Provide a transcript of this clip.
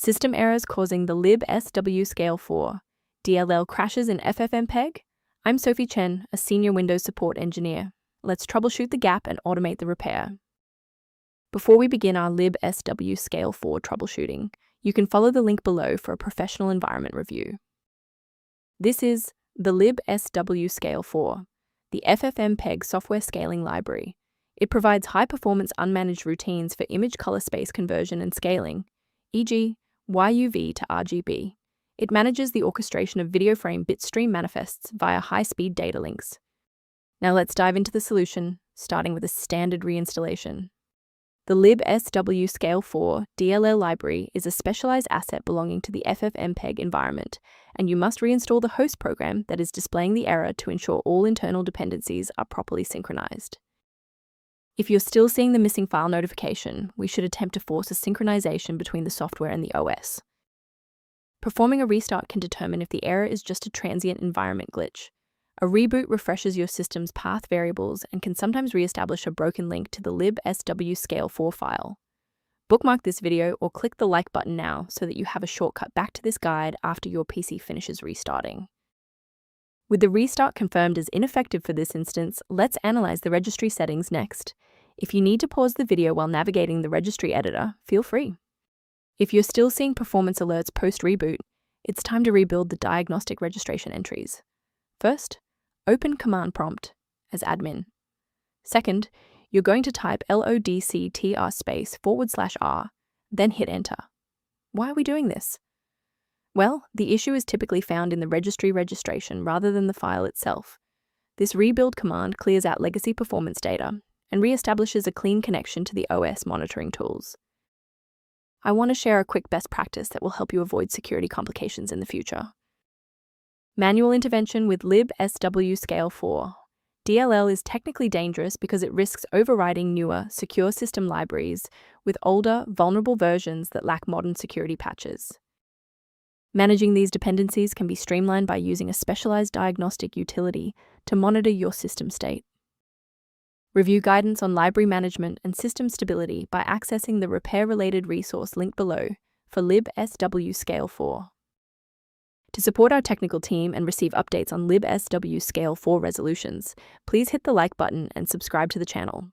System errors causing the libswscale-4.dll crashes in FFmpeg? I'm Sophie Chen, a senior Windows support engineer. Let's troubleshoot the gap and automate the repair. Before we begin our libswscale-4 troubleshooting, you can follow the link below for a professional environment review. This is the libswscale-4, the FFmpeg Software Scaling library. It provides high-performance unmanaged routines for image color space conversion and scaling, e.g., YUV to RGB. It manages the orchestration of video frame bitstream manifests via high-speed data links. Now let's dive into the solution, starting with a standard reinstallation. The libswscale-4.dll library is a specialized asset belonging to the FFmpeg environment, and you must reinstall the host program that is displaying the error to ensure all internal dependencies are properly synchronized. If you're still seeing the missing file notification, we should attempt to force a synchronization between the software and the OS. Performing a restart can determine if the error is just a transient environment glitch. A reboot refreshes your system's path variables and can sometimes reestablish a broken link to the libswscale-4 file. Bookmark this video or click the like button now so that you have a shortcut back to this guide after your PC finishes restarting. With the restart confirmed as ineffective for this instance, let's analyze the registry settings next. If you need to pause the video while navigating the registry editor, feel free. If you're still seeing performance alerts post-reboot, it's time to rebuild the diagnostic registration entries. First, open command prompt as admin. Second, you're going to type lodctr/r, then hit enter. Why are we doing this? Well, the issue is typically found in the registry registration rather than the file itself. This rebuild command clears out legacy performance data and reestablishes a clean connection to the OS monitoring tools. I want to share a quick best practice that will help you avoid security complications in the future. Manual intervention with libswscale-4. DLL is technically dangerous because it risks overriding newer, secure system libraries with older, vulnerable versions that lack modern security patches. Managing these dependencies can be streamlined by using a specialized diagnostic utility to monitor your system state. Review guidance on library management and system stability by accessing the repair-related resource linked below for libswscale-4. To support our technical team and receive updates on libswscale-4 resolutions, please hit the like button and subscribe to the channel.